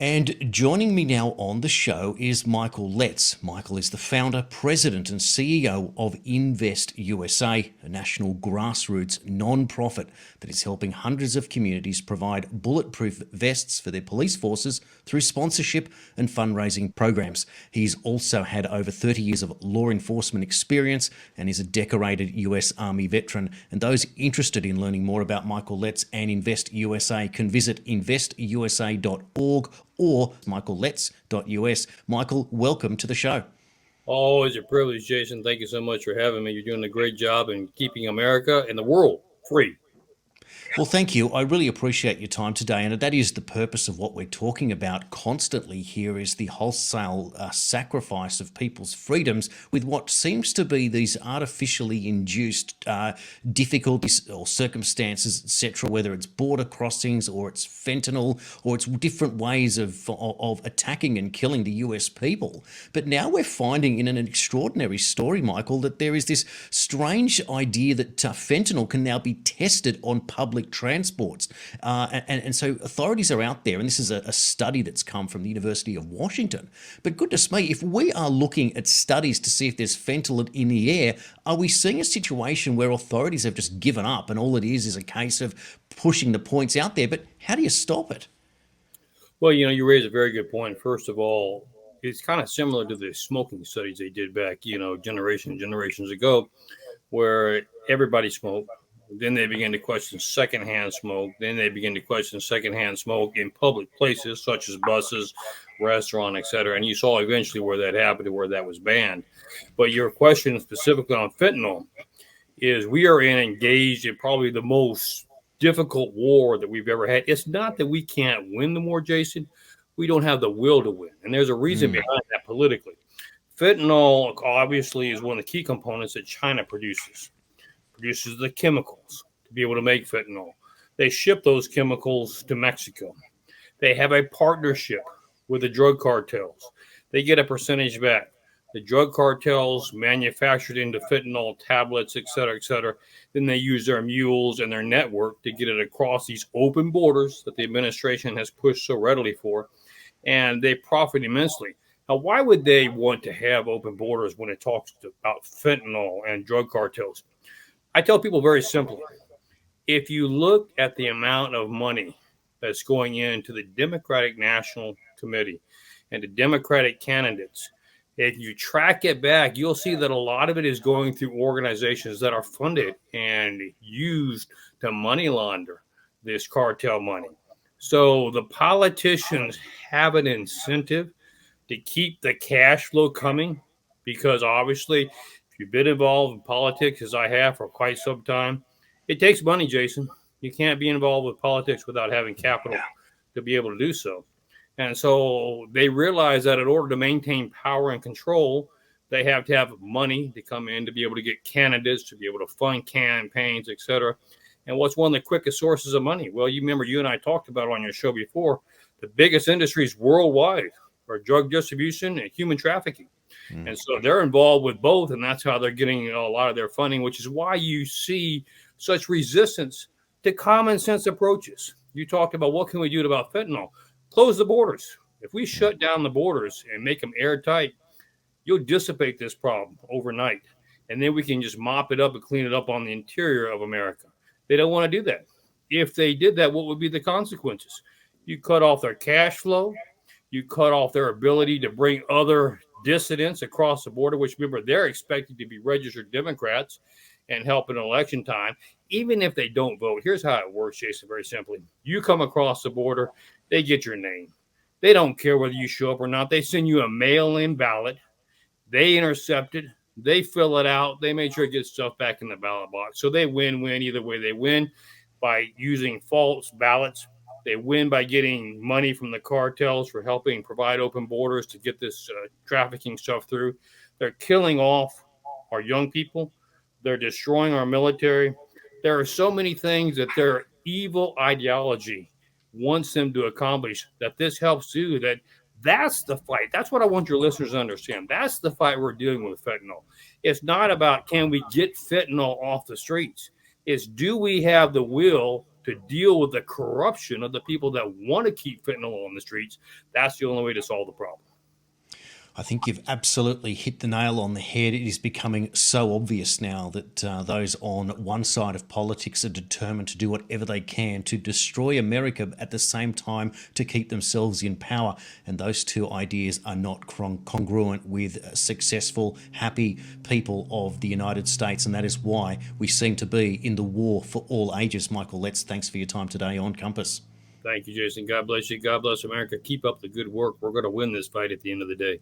And joining me now on the show is Michael Letts. Michael is the founder, president, and CEO of InvestUSA, a national grassroots non-profit that is helping hundreds of communities provide bulletproof vests for their police forces through sponsorship and fundraising programs. He's also had over 30 years of law enforcement experience and is a decorated US Army veteran. And those interested in learning more about Michael Letts and InvestUSA can visit investusa.org or michaelletts.us. Michael, welcome to the show. Always a privilege, Jason. Thank you so much for having me. You're doing a great job in keeping America and the world free. Well, thank you. I really appreciate your time today, and that is the purpose of what we're talking about constantly here is the wholesale sacrifice of people's freedoms with what seems to be these artificially induced difficulties or circumstances, etc., whether it's border crossings or it's fentanyl or it's different ways of attacking and killing the US people. But now we're finding in an extraordinary story, Michael, that there is this strange idea that fentanyl can now be tested on public transports. And so authorities are out there, and this is a study that's come from the University of Washington. But goodness me, if we are looking at studies to see if there's fentanyl in the air, are we seeing a situation where authorities have just given up and all it is a case of pushing the points out there? But how do you stop it? Well, you raise a very good point. First of all, it's kind of similar to the smoking studies they did back, generations ago, where everybody smoked. Then they begin to question secondhand smoke. Then they begin to question secondhand smoke in public places such as buses, restaurants, etc. And you saw eventually where that happened and where that was banned. But your question specifically on fentanyl is we are engaged in probably the most difficult war that we've ever had. It's not that we can't win the war, Jason. We don't have the will to win. And there's a reason behind that politically. Fentanyl obviously is one of the key components that China produces the chemicals to be able to make fentanyl. They ship those chemicals to Mexico. They have a partnership with the drug cartels. They get a percentage back. The drug cartels manufactured into fentanyl tablets, et cetera, then they use their mules and their network to get it across these open borders that the administration has pushed so readily for, and they profit immensely. Now, why would they want to have open borders when it talks about fentanyl and drug cartels? I tell people very simply, if you look at the amount of money that's going into the Democratic National Committee and the Democratic candidates, if you track it back, you'll see that a lot of it is going through organizations that are funded and used to money launder this cartel money. So the politicians have an incentive to keep the cash flow coming because obviously you've been involved in politics as I have for quite some time. It takes money, Jason. You can't be involved with politics without having capital to be able to do so. And so they realize that in order to maintain power and control, they have to have money to come in to be able to get candidates, to be able to fund campaigns, et cetera. And what's one of the quickest sources of money? Well, you remember you and I talked about it on your show before. The biggest industries worldwide are drug distribution and human trafficking. And so they're involved with both, and that's how they're getting a lot of their funding, which is why you see such resistance to common sense approaches. You talked about what can we do about fentanyl? Close the borders. If we shut down the borders and make them airtight, you'll dissipate this problem overnight. And then we can just mop it up and clean it up on the interior of America. They don't want to do that. If they did that, what would be the consequences? You cut off their cash flow. You cut off their ability to bring other dissidents across the border, which remember, they're expected to be registered Democrats and help in election time. Even if they don't vote, here's how it works, Jason, very simply. You come across the border, they get your name. They don't care whether you show up or not. They send you a mail-in ballot. They intercept it. They fill it out. They make sure it gets stuff back in the ballot box. So they win-win either way. They win by using false ballots. They win by getting money from the cartels for helping provide open borders to get this trafficking stuff through. They're killing off our young people. They're destroying our military. There are so many things that their evil ideology wants them to accomplish that this helps do. That's the fight. That's what I want your listeners to understand. That's the fight we're dealing with fentanyl. It's not about can we get fentanyl off the streets. It's do we have the will to deal with the corruption of the people that want to keep fentanyl on the streets. That's the only way to solve the problem. I think you've absolutely hit the nail on the head. It is becoming so obvious now that those on one side of politics are determined to do whatever they can to destroy America at the same time to keep themselves in power. And those two ideas are not congruent with successful, happy people of the United States. And that is why we seem to be in the war for all ages. Michael Letts, thanks for your time today on Compass. Thank you, Jason. God bless you. God bless America. Keep up the good work. We're going to win this fight at the end of the day.